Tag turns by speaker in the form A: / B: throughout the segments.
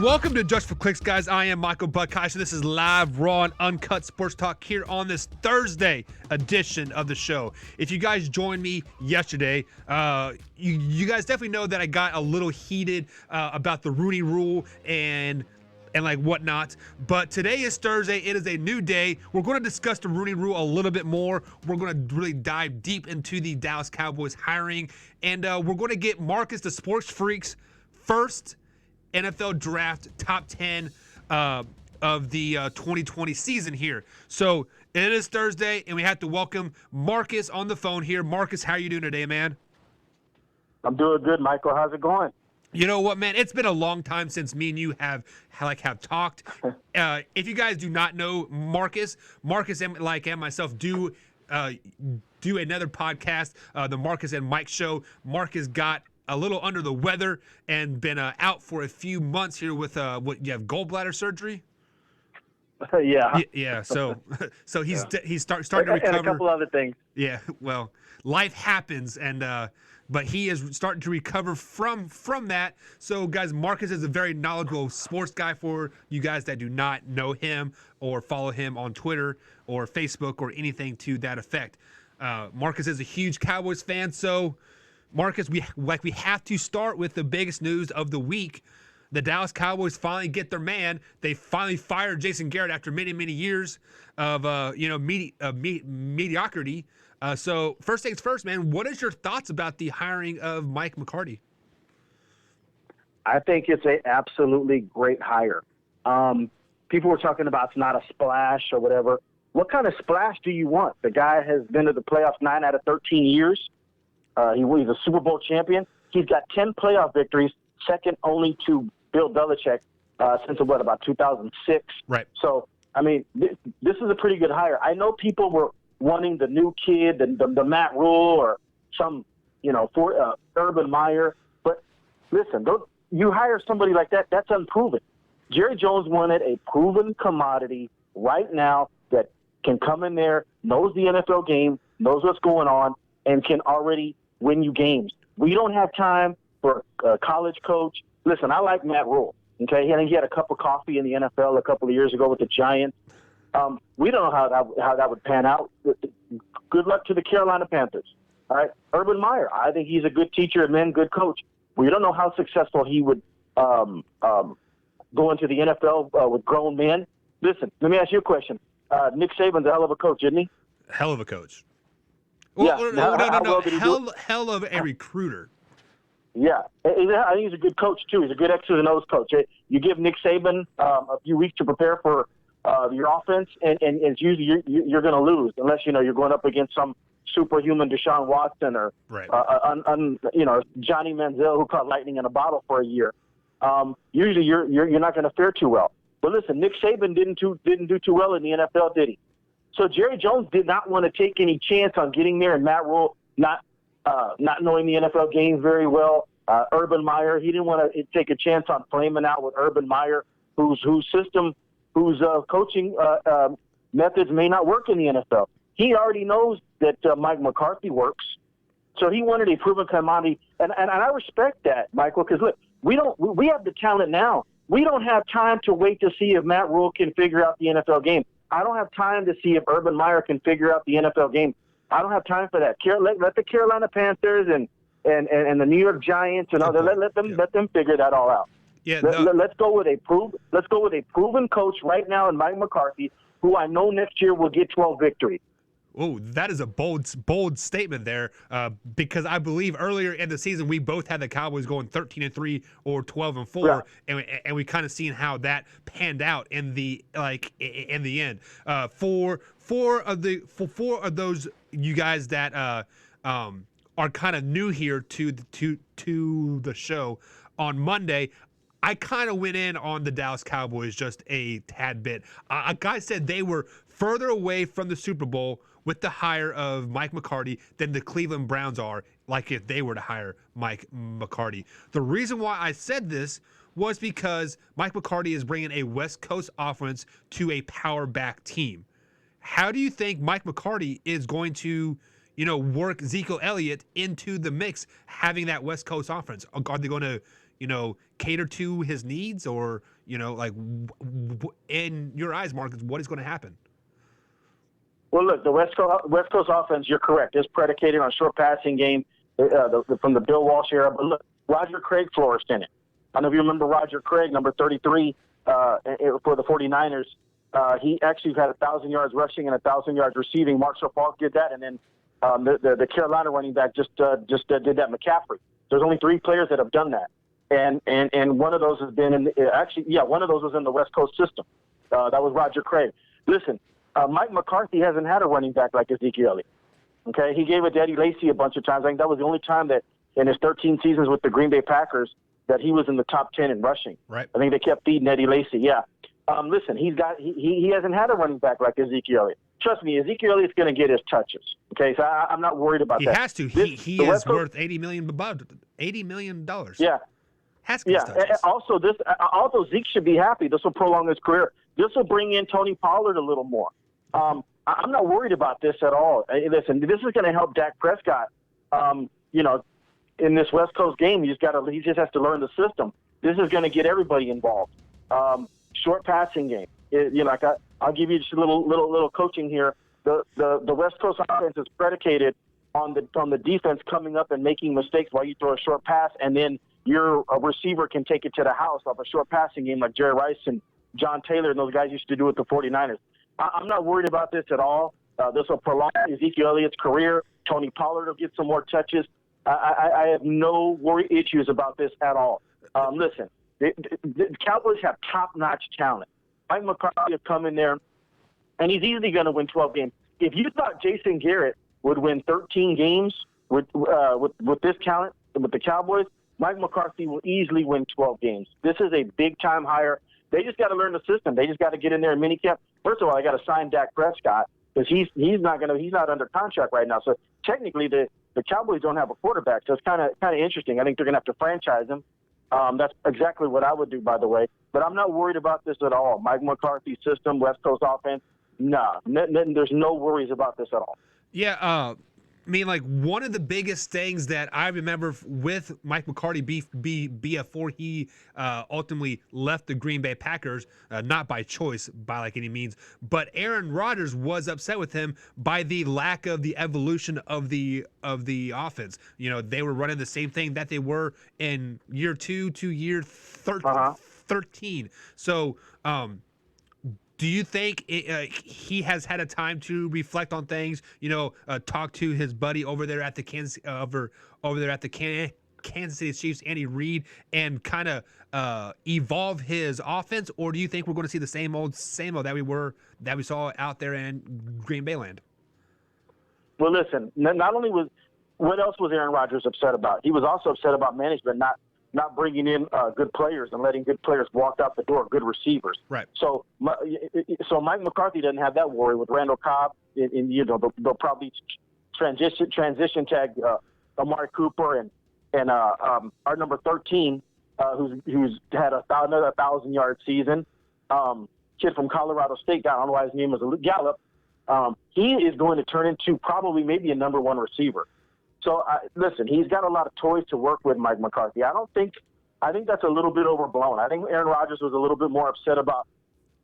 A: Welcome to Just for Clicks, guys. I am Michael Buckeye. So this is live, raw, and uncut sports talk here on this Thursday edition of the show. If you guys joined me yesterday, you guys definitely know that I got a little heated about the Rooney Rule and like whatnot. But today is Thursday. It is a new day. We're going to discuss the Rooney Rule a little bit more. We're going to really dive deep into the Dallas Cowboys hiring, and we're going to get Marcus, the Sports Freak's first NFL Draft top 10 of the 2020 season here. So it is Thursday, and we have to welcome Marcus on the phone here. Marcus, how are you doing today, man?
B: I'm doing good, Michael. How's it going?
A: You know what, man? It's been a long time since me and you have talked. If you guys do not know Marcus and myself do another podcast, the Marcus and Mike Show. Marcus got a little under the weather and been out for a few months here with what you have, gallbladder surgery.
B: Yeah.
A: So he's starting to recover.
B: And a couple other things.
A: Yeah. Well, life happens, and but he is starting to recover from that. So, guys, Marcus is a very knowledgeable sports guy for you guys that do not know him or follow him on Twitter or Facebook or anything to that effect. Marcus is a huge Cowboys fan, so Marcus, we have to start with the biggest news of the week. The Dallas Cowboys finally get their man. They finally fired Jason Garrett after many, many years of mediocrity. So first things first, man, what is your thoughts about the hiring of Mike McCarthy?
B: I think it's a absolutely great hire. People were talking about it's not a splash or whatever. What kind of splash do you want? The guy has been to the playoffs 9 out of 13 years. He's a Super Bowl champion. He's got 10 playoff victories, second only to Bill Belichick since about 2006.
A: Right.
B: So, I mean, this is a pretty good hire. I know people were wanting the new kid, the Matt Rule or some, Urban Meyer. But listen, you hire somebody like that, that's unproven. Jerry Jones wanted a proven commodity right now that can come in there, knows the NFL game, knows what's going on, and can already win you games. We don't have time for a college coach. Listen, I like Matt Rule. Okay, he had a cup of coffee in the NFL a couple of years ago with the Giants. We don't know how that would pan out. Good luck to the Carolina Panthers. All right, Urban Meyer. I think he's a good teacher and then good coach. We don't know how successful he would go into the NFL with grown men. Listen, let me ask you a question. Nick Saban's a hell of a coach, isn't he?
A: Hell of a coach.
B: Yeah.
A: No. Hell of a recruiter.
B: Yeah. I think he's a good coach, too. He's a good X's and O's coach. You give Nick Saban a few weeks to prepare for your offense, and it's usually you're going to lose unless, you're going up against some superhuman Deshaun Watson or
A: right.
B: Johnny Manziel who caught lightning in a bottle for a year. Usually you're not going to fare too well. But listen, Nick Saban didn't do too well in the NFL, did he? So Jerry Jones did not want to take any chance on getting there, and Matt Rule not knowing the NFL game very well. Urban Meyer, he didn't want to take a chance on flaming out with Urban Meyer, whose coaching methods may not work in the NFL. He already knows that Mike McCarthy works, so he wanted a proven commodity, and I respect that, Michael, because look, we have the talent now. We don't have time to wait to see if Matt Rule can figure out the NFL game. I don't have time to see if Urban Meyer can figure out the NFL game. I don't have time for that. Let the Carolina Panthers and the New York Giants and all that. Let them figure that all out.
A: Yeah.
B: Let's go with a proven coach right now in Mike McCarthy, who I know next year will get 12 victories.
A: Oh, that is a bold statement there, because I believe earlier in the season we both had the Cowboys going 13-3 or 12-4, yeah. and we kind of seen how that panned out in the end. Four of those you guys that are kind of new here to the show on Monday. I kind of went in on the Dallas Cowboys just a tad bit. A guy said they were further away from the Super Bowl with the hire of Mike McCarthy than the Cleveland Browns are, like if they were to hire Mike McCarthy. The reason why I said this was because Mike McCarthy is bringing a West Coast offense to a power back team. How do you think Mike McCarthy is going to, work Ezekiel Elliott into the mix, having that West Coast offense? Are they going to cater to his needs, or in your eyes, Marcus, what is going to happen?
B: Well, look, the West Coast offense, you're correct, is predicated on short passing game from the Bill Walsh era. But look, Roger Craig flourished in it. I don't know if you remember Roger Craig, number 33 for the 49ers. He actually had 1,000 yards rushing and 1,000 yards receiving. Marshall Faulk did that, and then the Carolina running back just did that, McCaffrey. There's only 3 players that have done that, and one of those has been one of those was in the West Coast system. That was Roger Craig. Listen, Mike McCarthy hasn't had a running back like Ezekiel Elliott. Okay, he gave it to Eddie Lacy a bunch of times. I think that was the only time that in his 13 seasons with the Green Bay Packers that he was in the top 10 in rushing.
A: Right.
B: I think they kept feeding Eddie Lacy. Yeah. Listen, he hasn't had a running back like Ezekiel Elliott. Trust me, Ezekiel Elliott's going to get his touches. Okay, so I'm not worried about that.
A: He has to. He is worth $80 million.
B: Yeah.
A: Has to get his touches.
B: Also Zeke should be happy. This will prolong his career. This will bring in Tony Pollard a little more. I'm not worried about this at all. Listen, this is going to help Dak Prescott. In this West Coast game, he just has to learn the system. This is going to get everybody involved. Short passing game. I'll give you just a little coaching here. The West Coast offense is predicated on the defense coming up and making mistakes while you throw a short pass, and then your receiver can take it to the house off a short passing game like Jerry Rice and John Taylor and those guys used to do with the 49ers. I'm not worried about this at all. This will prolong Ezekiel Elliott's career. Tony Pollard will get some more touches. I have no issues about this at all. Listen, the Cowboys have top-notch talent. Mike McCarthy will come in there, and he's easily going to win 12 games. If you thought Jason Garrett would win 13 games with this talent, with the Cowboys, Mike McCarthy will easily win 12 games. This is a big-time hire. They just got to learn the system. They just got to get in there in minicamp. First of all, I got to sign Dak Prescott because he's not under contract right now. So technically, the Cowboys don't have a quarterback. So it's kind of interesting. I think they're going to have to franchise him. That's exactly what I would do, by the way. But I'm not worried about this at all. Mike McCarthy's system, West Coast offense, there's no worries about this at all.
A: Yeah, one of the biggest things that I remember with Mike McCarthy before he ultimately left the Green Bay Packers, not by choice by like any means, but Aaron Rodgers was upset with him by the lack of the evolution of the offense. They were running the same thing that they were in year 2 to year 13. So, do you think he has had a time to reflect on things? Talk to his buddy over there at the Kansas City Chiefs, Andy Reid, and kind of evolve his offense, or do you think we're going to see the same old that we saw out there in Green Bay land?
B: Well, listen. Not only what else was Aaron Rodgers upset about? He was also upset about management not bringing in good players and letting good players walk out the door, good receivers.
A: Right.
B: So Mike McCarthy doesn't have that worry with Randall Cobb. They'll probably transition tag Amari Cooper and our number 13, who's had another 1,000-yard season. Kid from Colorado State. I don't know why his name is Gallup. He is going to turn into probably maybe a number 1 receiver. So, listen, he's got a lot of toys to work with, Mike McCarthy. I think that's a little bit overblown. I think Aaron Rodgers was a little bit more upset about,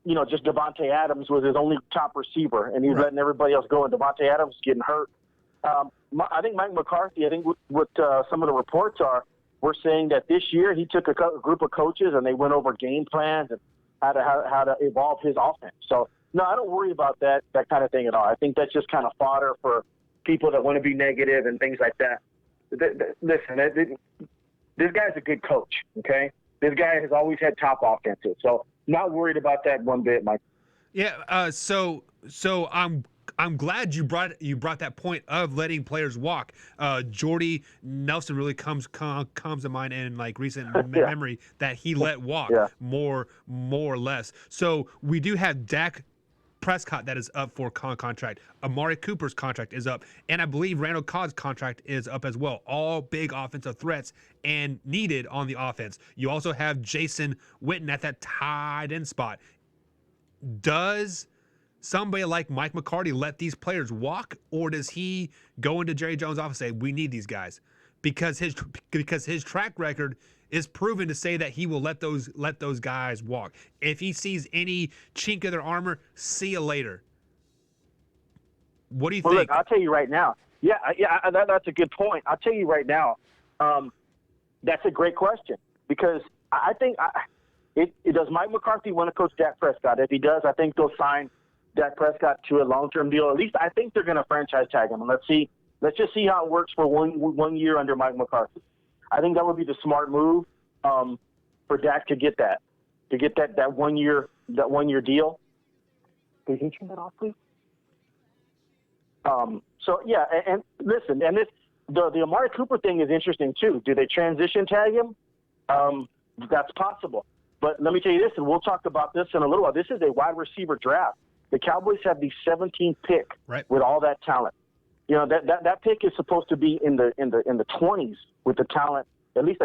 B: just Devontae Adams was his only top receiver, and he's letting everybody else go, and Devontae Adams is getting hurt. I think Mike McCarthy, what some of the reports are, we're saying that this year he took a group of coaches, and they went over game plans and how to evolve his offense. So, no, I don't worry about that kind of thing at all. I think that's just kind of fodder for people that want to be negative and things like that. Listen, this guy's a good coach, okay? This guy has always had top offenses, so not worried about that one bit, Mike.
A: Yeah. So I'm glad you brought that point of letting players walk. Jordy Nelson really comes to mind in like recent memory that he let walk more or less. So we do have Dak Prescott that is up for contract. Amari Cooper's contract is up, and I believe Randall Cobb's contract is up as well. All big offensive threats and needed on the offense. You also have Jason Witten at that tight end spot. Does somebody like Mike McCarthy let these players walk, or does he go into Jerry Jones' office and say, we need these guys? Because his track record is proven to say that he will let those guys walk. If he sees any chink of their armor, see you later. What do you think?
B: Look, I'll tell you right now. Yeah, that's a good point. I'll tell you right now. That's a great question because I think does Mike McCarthy want to coach Dak Prescott? If he does, I think they'll sign Dak Prescott to a long-term deal. At least I think they're going to franchise tag him. And let's just see how it works for one year under Mike McCarthy. I think that would be the smart move for Dak to get that 1 year deal. Can you turn that off, please? So yeah, and listen, and the Amari Cooper thing is interesting too. Do they transition tag him? That's possible. But let me tell you this, and we'll talk about this in a little while. This is a wide receiver draft. The Cowboys have the 17th pick with all that talent. You know, that pick is supposed to be in the 20s with the talent. At least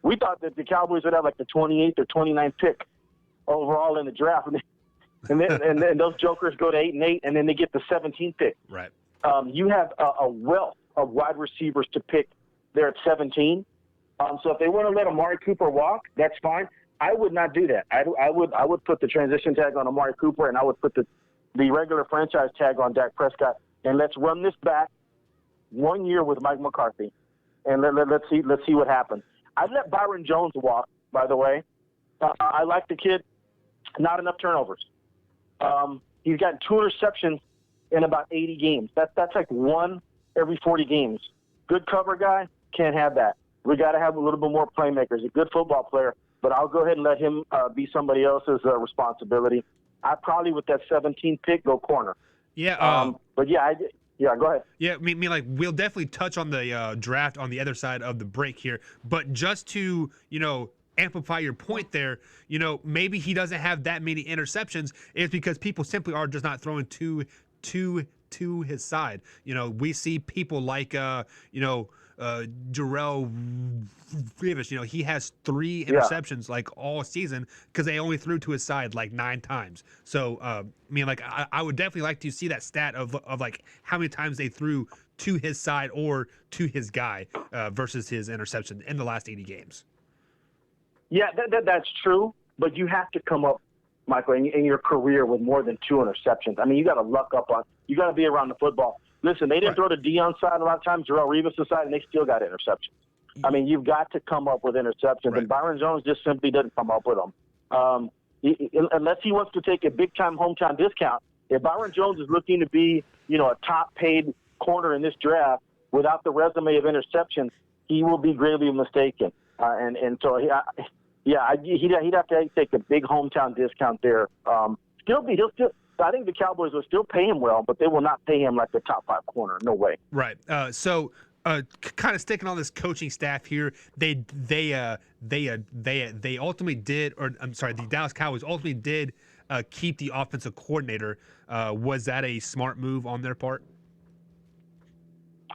B: we thought that the Cowboys would have like the 28th or 29th pick overall in the draft, and then those jokers go to 8-8, and then they get the 17th pick.
A: Right.
B: You have a wealth of wide receivers to pick there at 17. So if they want to let Amari Cooper walk, that's fine. I would not do that. I would put the transition tag on Amari Cooper, and I would put the regular franchise tag on Dak Prescott, and let's run this back 1 year with Mike McCarthy, and let's see what happens. I'd let Byron Jones walk, by the way. I like the kid. Not enough turnovers. He's got 2 interceptions in about 80 games. That's like 1 every 40 games. Good cover guy, can't have that. We got to have a little bit more playmakers. He's a good football player, but I'll go ahead and let him be somebody else's responsibility. I probably, with that 17th pick, go corner.
A: Yeah.
B: But yeah, go ahead.
A: Yeah, I mean, like we'll definitely touch on the draft on the other side of the break here, but just to amplify your point there, maybe he doesn't have that many interceptions. It's because people simply are just not throwing to his side. We see people like Jarrell Rivas, he has 3 interceptions like all season because they only threw to his side like 9 times. So, I would definitely like to see that stat of like how many times they threw to his side or to his guy versus his interception in the last 80 games.
B: Yeah, that's true, but you have to come up, Michael, in your career with more than 2 interceptions. I mean, you got to luck up on. You got to be around the football. Listen, they didn't throw to Deion's side a lot of times, Jarrell Rivas' side, and they still got interceptions. I mean, you've got to come up with interceptions, and Byron Jones just simply doesn't come up with them. Unless he wants to take a big-time hometown discount. If Byron Jones is looking to be, a top-paid corner in this draft without the resume of interceptions, he will be gravely mistaken. So he'd have to take a big hometown discount there. I think the Cowboys will still pay him well, but they will not pay him like the top 5 corner. No way.
A: Right. So kind of sticking on this coaching staff here, they ultimately did, or I'm sorry, the Dallas Cowboys ultimately did keep the offensive coordinator. Was that a smart move on their part?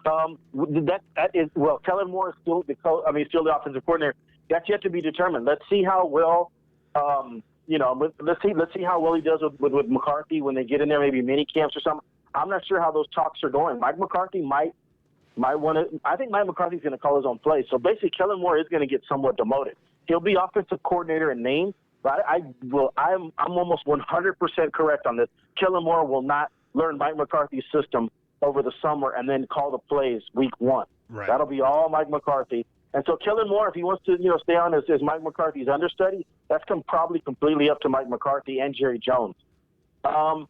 B: That is, well, Kellen Moore is still still the offensive coordinator. That's yet to be determined. Let's see how well, let's see how well he does with McCarthy when they get in there, maybe mini camps or something. I'm not sure how those talks are going. Mike McCarthy might want to. I think Mike McCarthy's going to call his own play. So basically, Kellen Moore is going to get somewhat demoted. He'll be offensive coordinator in name, but I'm almost 100% correct on this. Kellen Moore will not learn Mike McCarthy's system over the summer and then call the plays week 1.
A: Right.
B: That'll be all Mike McCarthy. And so Kellen Moore, if he wants to, stay on as Mike McCarthy's understudy, that's probably completely up to Mike McCarthy and Jerry Jones. I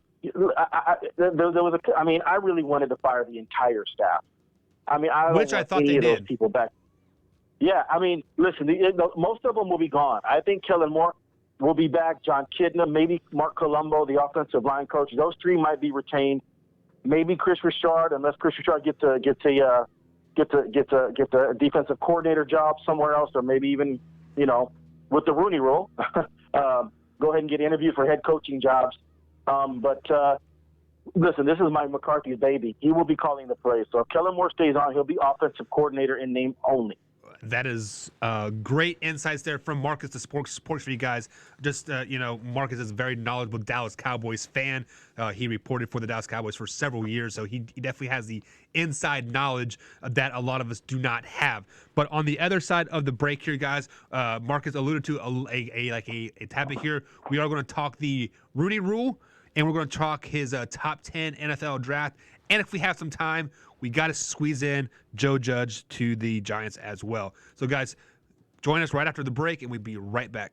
B: really wanted to fire the entire staff. I don't
A: Which I
B: want
A: thought
B: any
A: they
B: of those
A: did.
B: people back. Yeah, listen, most of them will be gone. I think Kellen Moore will be back. John Kidna, maybe Mark Colombo, the offensive line coach. Those 3 might be retained. Maybe Chris Richard, unless Chris Richard gets a defensive coordinator job somewhere else, or maybe even, with the Rooney Rule, go ahead and get interviewed for head coaching jobs. Listen, this is Mike McCarthy's baby. He will be calling the plays. So if Kellen Moore stays on, he'll be offensive coordinator in name only.
A: That is great insights there from Marcus, the sports for you guys. Just, Marcus is a very knowledgeable Dallas Cowboys fan. He reported for the Dallas Cowboys for several years, so he definitely has the inside knowledge that a lot of us do not have. But on the other side of the break here, guys, Marcus alluded to a tab here. We are going to talk the Rooney Rule, and we're going to talk his top 10 NFL draft. And if we have some time, we got to squeeze in Joe Judge to the Giants as well. So, guys, join us right after the break, and we'll be right back.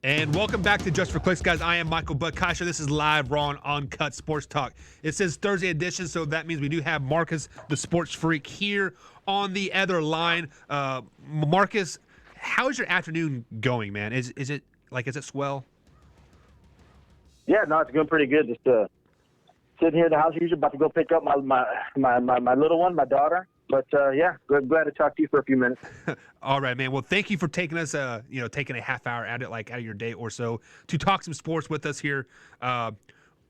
A: And welcome back to Just for Clicks, guys. I am Michael Butkaisha. This is live, raw, and uncut sports talk. It says Thursday edition, so that means we do have Marcus, the sports freak, here on the other line. Marcus, how is your afternoon going, man? Is it swell?
B: Yeah, no, it's going pretty good. Just sitting here in the house, usually about to go pick up my little one, my daughter. But yeah, glad to talk to you for a few minutes.
A: All right, man. Well, thank you for taking us, taking a half hour out of your day or so to talk some sports with us here.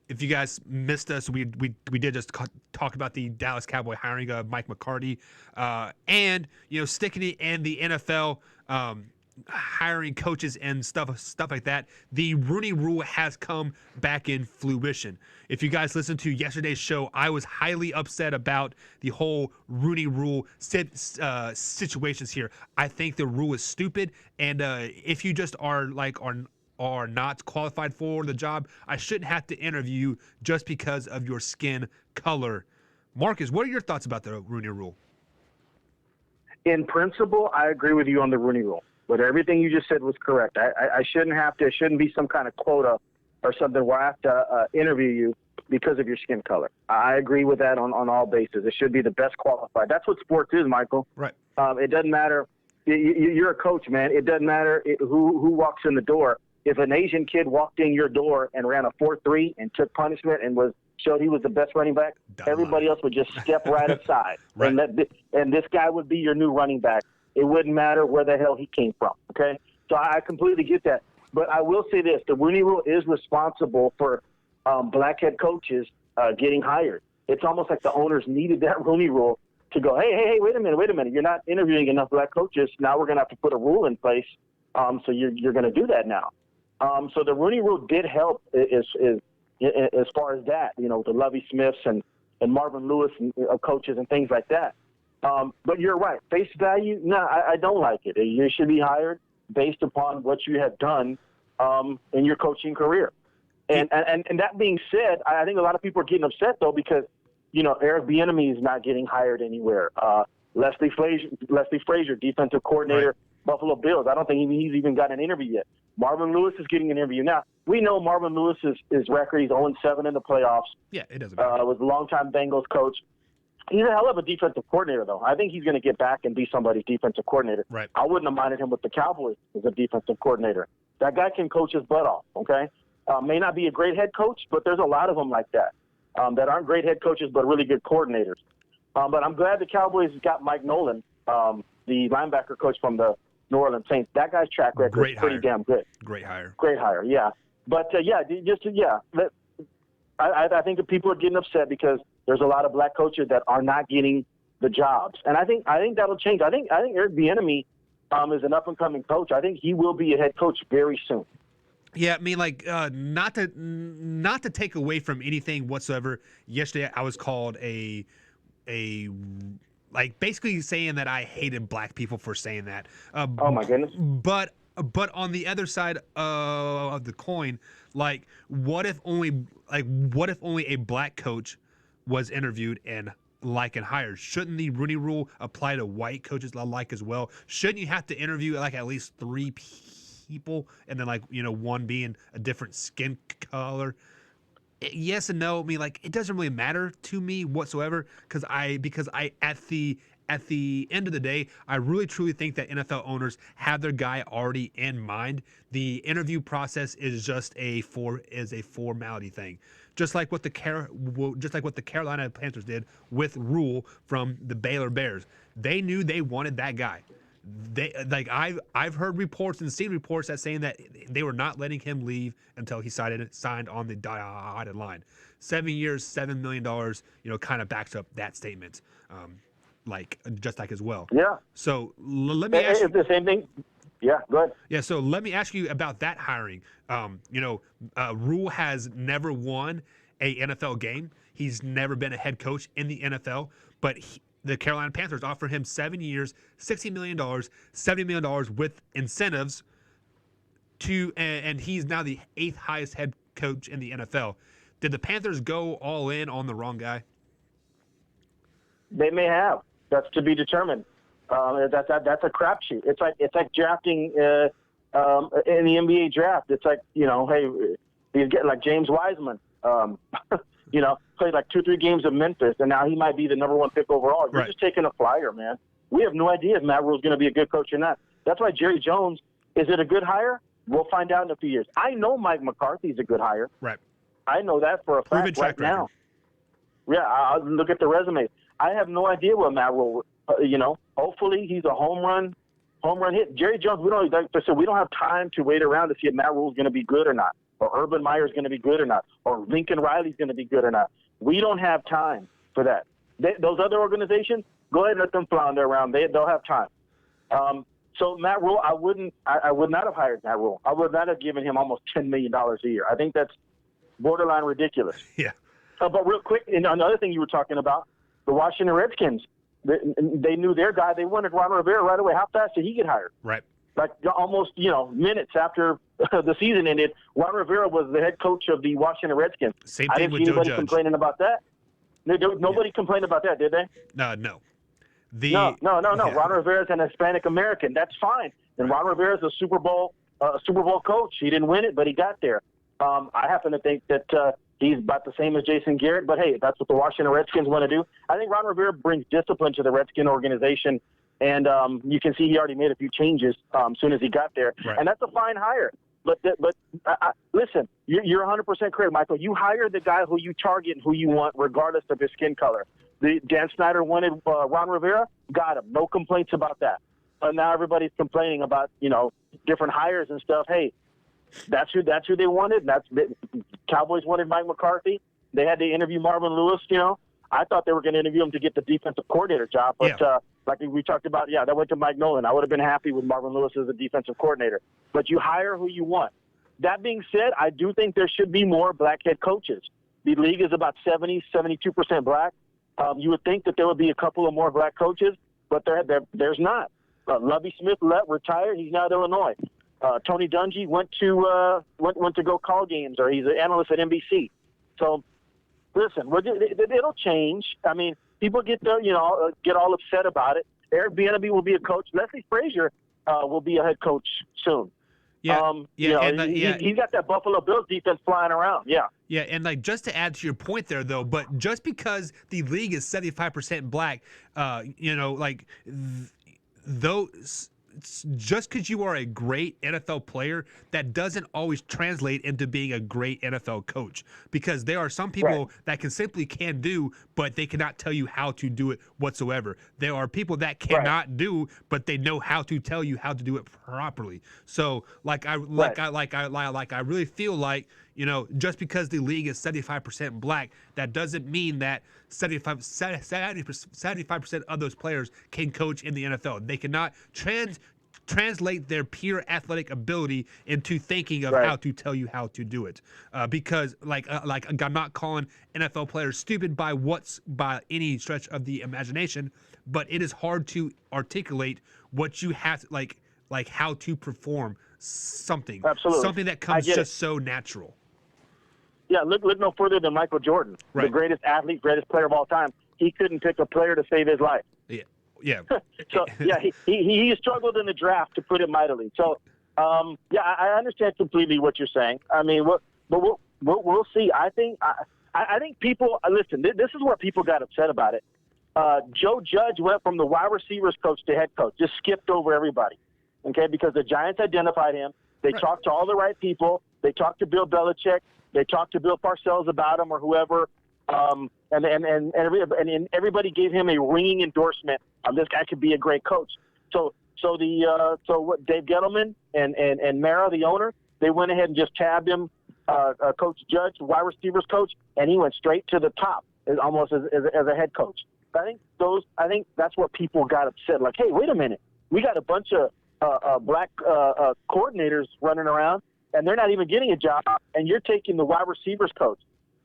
A: If you guys missed us, we did just talk about the Dallas Cowboy hiring of Mike McCarty, and sticking it in the NFL. Hiring coaches and stuff like that. The Rooney Rule has come back in fruition. If you guys listened to yesterday's show, I was highly upset about the whole Rooney Rule situations here. I think the rule is stupid, and if you just are not qualified for the job, I shouldn't have to interview you just because of your skin color. Marcus, what are your thoughts about the Rooney Rule?
B: In principle, I agree with you on the Rooney Rule. But everything you just said was correct. I shouldn't have to. It shouldn't be some kind of quota or something where I have to interview you because of your skin color. I agree with that on all bases. It should be the best qualified. That's what sports is, Michael.
A: Right.
B: It doesn't matter. You're a coach, man. It doesn't matter who walks in the door. If an Asian kid walked in your door and ran a 4.3 and took punishment and showed he was the best running back, everybody else would just step right aside.
A: Right.
B: And this guy would be your new running back. It wouldn't matter where the hell he came from, okay? So I completely get that. But I will say this. The Rooney Rule is responsible for black head coaches getting hired. It's almost like the owners needed that Rooney Rule to go, hey, wait a minute. You're not interviewing enough black coaches. Now we're going to have to put a rule in place, so you're going to do that now. So the Rooney Rule did help as far as that, the Lovie Smiths and Marvin Lewis and coaches and things like that. But you're right. Face value, no, I don't like it. You should be hired based upon what you have done in your coaching career. And that being said, I think a lot of people are getting upset, though, because, Eric Bieniemy is not getting hired anywhere. Leslie Frazier, defensive coordinator, right. Buffalo Bills. I don't think he's even got an interview yet. Marvin Lewis is getting an interview. Now, we know Marvin Lewis's record. He's 0-7 in the playoffs.
A: Yeah, it doesn't matter.
B: Was a longtime Bengals coach. He's a hell of a defensive coordinator, though. I think he's going to get back and be somebody's defensive coordinator.
A: Right.
B: I wouldn't have minded him with the Cowboys as a defensive coordinator. That guy can coach his butt off, okay? May not be a great head coach, but there's a lot of them like that that aren't great head coaches but really good coordinators. But I'm glad the Cowboys got Mike Nolan, the linebacker coach from the New Orleans Saints. That guy's track record is pretty damn good.
A: Great hire.
B: Great hire, yeah. But, I think that people are getting upset because there's a lot of black coaches that are not getting the jobs. And I think that'll change. I think Eric Bieniemy is an up-and-coming coach. I think he will be a head coach very soon.
A: Yeah, I mean, not to take away from anything whatsoever. Yesterday, I was called basically saying that I hated black people for saying that.
B: Oh my goodness!
A: But on the other side of the coin, what if only a black coach was interviewed and hired? Shouldn't the Rooney Rule apply to white coaches as well? Shouldn't you have to interview at least 3 people and then one being a different skin color? Yes and no. I mean, it doesn't really matter to me whatsoever because at the end of the day, I really truly think that NFL owners have their guy already in mind. The interview process is just a formality thing. Just like what the Carolina Panthers did with Rule from the Baylor Bears. They knew they wanted that guy. I've heard reports and seen reports that saying that they were not letting him leave until he signed on the dotted line. 7 years, $7 million, kind of backs up that statement. Just like as well.
B: Yeah.
A: So let me ask you.
B: It's the same thing. Yeah, go ahead.
A: Yeah, so let me ask you about that hiring. Rule has never won a NFL game. He's never been a head coach in the NFL, but the Carolina Panthers offered him 7 years, $60 million, $70 million with incentives and he's now the 8th highest head coach in the NFL. Did the Panthers go all in on the wrong guy?
B: They may have. That's to be determined. That's a crapshoot. It's like drafting in the NBA draft. It's like, hey, he's getting like James Wiseman. Played like 2-3 games of Memphis, and now he might be the number 1 pick overall. You're just taking a flyer, man. We have no idea if Matt Rule's going to be a good coach or not. That's why Jerry Jones, is it a good hire? We'll find out in a few years. I know Mike McCarthy's a good hire.
A: Right.
B: I know that for a fact right now. Yeah, I'll look at the resume. I have no idea what Matt Rule, hopefully he's a home run hit. Jerry Jones, we don't have time to wait around to see if Matt Rule's going to be good or not, or Urban Meyer's going to be good or not, or Lincoln Riley's going to be good or not. We don't have time for that. Those other organizations, go ahead and let them flounder around. They'll have time. So Matt Rule, I would not have hired Matt Rule. I would not have given him almost $10 million a year. I think that's borderline ridiculous.
A: Yeah.
B: But real quick, and another thing you were talking about, the Washington Redskins, they knew their guy. They wanted Ron Rivera right away. How fast did he get hired?
A: Right.
B: Like almost, minutes after the season ended, Ron Rivera was the head coach of the Washington Redskins.
A: Same
B: I
A: thing
B: didn't
A: with
B: see
A: Joe
B: anybody
A: Judge.
B: complaining about that. Nobody complained about that, did they?
A: No.
B: No.
A: Yeah.
B: Ron Rivera's an Hispanic American. That's fine. And Ron Rivera's a Super Bowl coach. He didn't win it, but he got there. I happen to think that he's about the same as Jason Garrett, but hey, that's what the Washington Redskins want to do. I think Ron Rivera brings discipline to the Redskin organization, and you can see he already made a few changes as soon as he got there,
A: right.
B: And that's a fine hire. But listen, you're 100% correct, Michael. You hire the guy who you target and who you want, regardless of his skin color. Dan Snyder wanted Ron Rivera, got him. No complaints about that. But now everybody's complaining about different hires and stuff. Hey, that's who they wanted. Cowboys wanted Mike McCarthy. They had to interview Marvin Lewis. I thought they were going to interview him to get the defensive coordinator job, but like we talked about, that went to Mike Nolan. I would have been happy with Marvin Lewis as a defensive coordinator. But you hire who you want. That being said, I do think there should be more black head coaches. The league is about 72% black. You would think that there would be a couple of more black coaches, but there's not. Lovie Smith retired. He's now at Illinois. Tony Dungy went to go call games, or he's an analyst at NBC. So, listen, it'll change. I mean, people get all upset about it. Eric Bieniemy will be a coach. Leslie Frazier will be a head coach soon. He's got that Buffalo Bills defense flying around. Yeah.
A: Yeah, and just to add to your point there, though, but just because the league is 75% black, those. Just because you are a great NFL player, that doesn't always translate into being a great NFL coach, because there are some people that can do, but they cannot tell you how to do it whatsoever. There are people that cannot do, but they know how to tell you how to do it properly. So I really feel like, just because the league is 75% black, that doesn't mean that 75% of those players can coach in the NFL. They cannot translate their pure athletic ability into thinking of how to tell you how to do it. Because I'm not calling NFL players stupid by any stretch of the imagination, but it is hard to articulate what you have to, how to perform something.
B: Absolutely.
A: Something that comes just so natural.
B: Yeah, look no further than Michael Jordan, the greatest athlete, greatest player of all time. He couldn't pick a player to save his life.
A: Yeah.
B: So he struggled in the draft, to put it mightily. So I understand completely what you're saying. I mean, we'll see. I think people listen. This is where people got upset about it. Joe Judge went from the wide receivers coach to head coach, just skipped over everybody. Okay, because the Giants identified him. They talked to all the right people. They talked to Bill Belichick. They talked to Bill Parcells about him, or whoever. And everybody gave him a ringing endorsement. This guy could be a great coach. So what Dave Gettleman and Mara, the owner, they went ahead and just tabbed him, Coach Judge, wide receivers coach, and he went straight to the top, almost as a head coach. I think that's what people got upset. Like, hey, wait a minute, we got a bunch of black coordinators running around, and they're not even getting a job, and you're taking the wide receivers coach.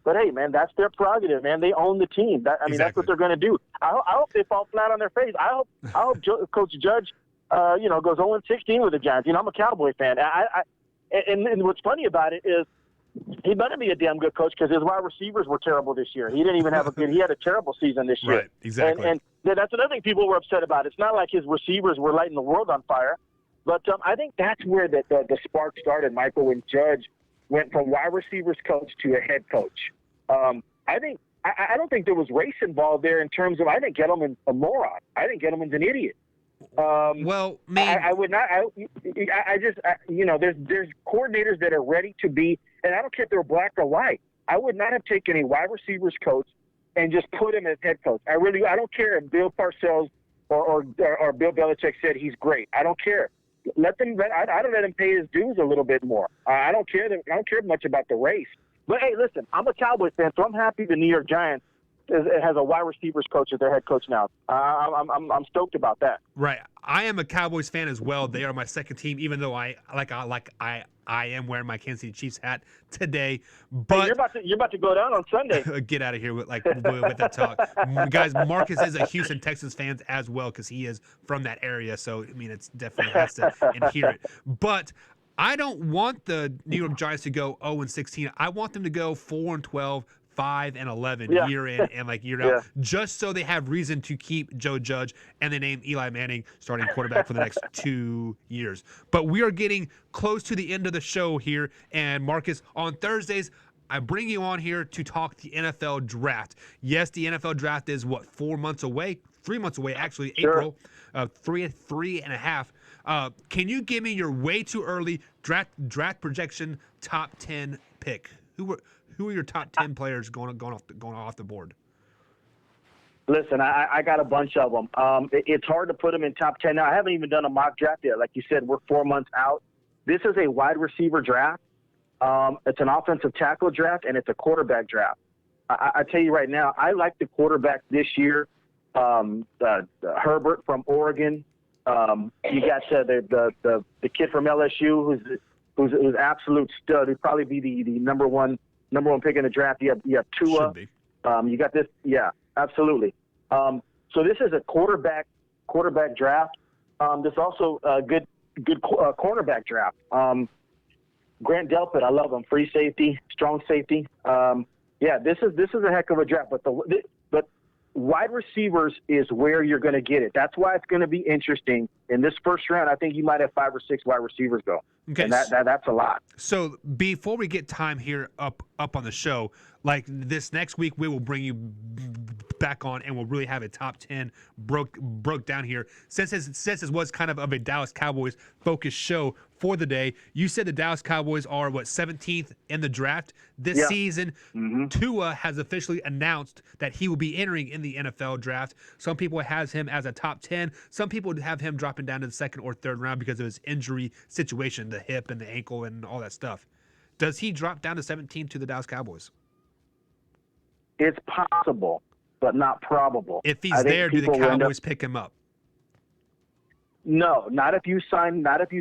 B: But hey, man, that's their prerogative, man. They own the team. That's what they're going to do. I hope they fall flat on their face. I hope Coach Judge, goes 0-16 with the Giants. I'm a Cowboy fan. And what's funny about it is he better be a damn good coach because his wide receivers were terrible this year. He didn't even have he had a terrible season this year.
A: Right, exactly.
B: And that's another thing people were upset about. It's not like his receivers were lighting the world on fire. But I think that's where the spark started, Michael, when Judge went from wide receivers coach to a head coach. I don't think there was race involved there in terms of, I think Gettleman's a moron. I think Gettleman's an idiot.
A: Well, man,
B: I would not. There's coordinators that are ready to be, and I don't care if they're black or white. I would not have taken a wide receivers coach and just put him as head coach. I don't care if Bill Parcells or Bill Belichick said he's great. I don't care. I don't let him pay his dues a little bit more. I don't care much about the race. But hey, listen, I'm a Cowboys fan, so I'm happy the New York Giants has a wide receivers coach as their head coach now. I'm stoked about that.
A: Right. I am a Cowboys fan as well. They are my second team, even though I am wearing my Kansas City Chiefs hat today. But
B: hey, you're about to go down on Sunday.
A: Get out of here with that talk, guys. Marcus is a Houston Texans fan as well because he is from that area. So it's definitely has to adhere it. But I don't want the New York Giants to go 0-16. I want them to go 4-12. 5-11 year in and year out, just so they have reason to keep Joe Judge and they name Eli Manning starting quarterback for the next 2 years. But we are getting close to the end of the show here, and Marcus, on Thursdays, I bring you on here to talk the NFL draft. Yes, the NFL draft is 4 months away? 3 months away, actually.
B: Sure.
A: April, three and a half. Can you give me your way too early draft projection top 10 pick? Who are your top 10 players going off the board?
B: Listen, I got a bunch of them. It's hard to put them in top 10 now. I haven't even done a mock draft yet. Like you said, we're 4 months out. This is a wide receiver draft. It's an offensive tackle draft, and it's a quarterback draft. I tell you right now, I like the quarterback this year. Herbert from Oregon. You got the kid from LSU who's absolute stud. He'd probably be the number one pick in the draft. You have Tua.
A: Should be.
B: You got this. Yeah, absolutely. So this is a quarterback draft. There's also a good cornerback draft. Grant Delpit, I love him. Free safety, strong safety. This is a heck of a draft. But wide receivers is where you're going to get it. That's why it's going to be interesting. In this first round, I think you might have 5 or 6 wide receivers go.
A: Okay,
B: and that's a lot.
A: So before we get time here up on the show, like this next week, we will bring you back on and we'll really have a top 10 broke down here. Since this was kind of a Dallas Cowboys focused show for the day, you said the Dallas Cowboys are 17th in the draft this season. Mm-hmm. Tua has officially announced that he will be entering in the NFL draft. Some people has him as a top 10. Some people would have him dropping down to the second or third round because of his injury situation, the hip and the ankle and all that stuff. Does he drop down to 17 to the Dallas Cowboys?
B: It's possible, but not probable.
A: If he's there, do the Cowboys pick him up?
B: No, not if you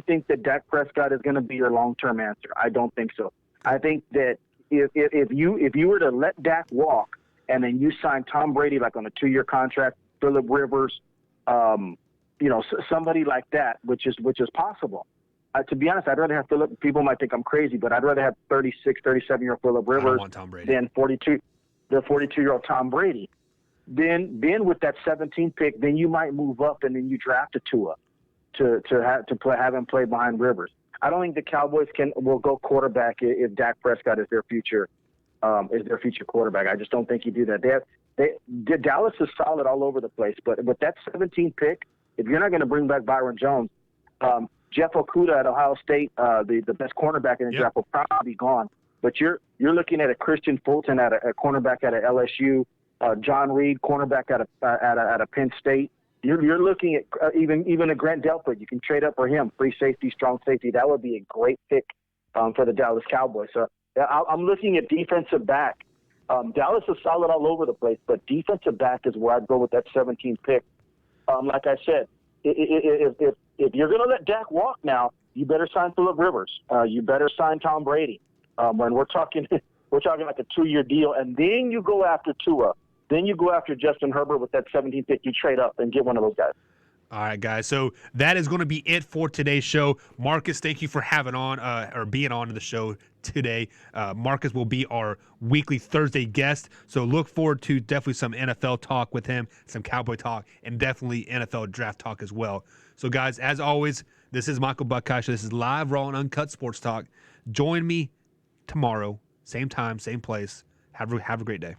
B: think that Dak Prescott is going to be your long-term answer. I don't think so. I think that if you were to let Dak walk and then you sign Tom Brady like on a 2-year contract, Phillip Rivers, somebody like that, which is possible. To be honest, I'd rather have Phillip. People might think I'm crazy, but I'd rather have 36, 37-year-old Phillip Rivers than 42-year-old Tom Brady. Then with that 17th pick, then you might move up and then you draft a Tua to have him play behind Rivers. I don't think the Cowboys will go quarterback if Dak Prescott is their future quarterback. I just don't think you do that. Dallas is solid all over the place, but with that 17th pick, if you're not going to bring back Byron Jones, Jeff Okudah at Ohio State, the best cornerback in the draft, will probably be gone. But you're looking at a Christian Fulton at a cornerback at a LSU, John Reed, cornerback at a Penn State. You're looking at even a Grant Delpit. You can trade up for him, free safety, strong safety. That would be a great pick for the Dallas Cowboys. So I'm looking at defensive back. Dallas is solid all over the place, but defensive back is where I'd go with that 17th pick. Like I said, if you're going to let Dak walk now, you better sign Phillip Rivers. You better sign Tom Brady. When we're talking like a 2-year deal, and then you go after Tua. Then you go after Justin Herbert with that 17th pick. You trade up and get one of those guys.
A: All right, guys. So that is going to be it for today's show. Marcus, thank you for having on or being on the show today. Marcus will be our weekly Thursday guest. So look forward to definitely some NFL talk with him, some Cowboy talk, and definitely NFL draft talk as well. So, guys, as always, this is Michael Buckeye. This is live, raw, and uncut sports talk. Join me tomorrow, same time, same place. Have a great day.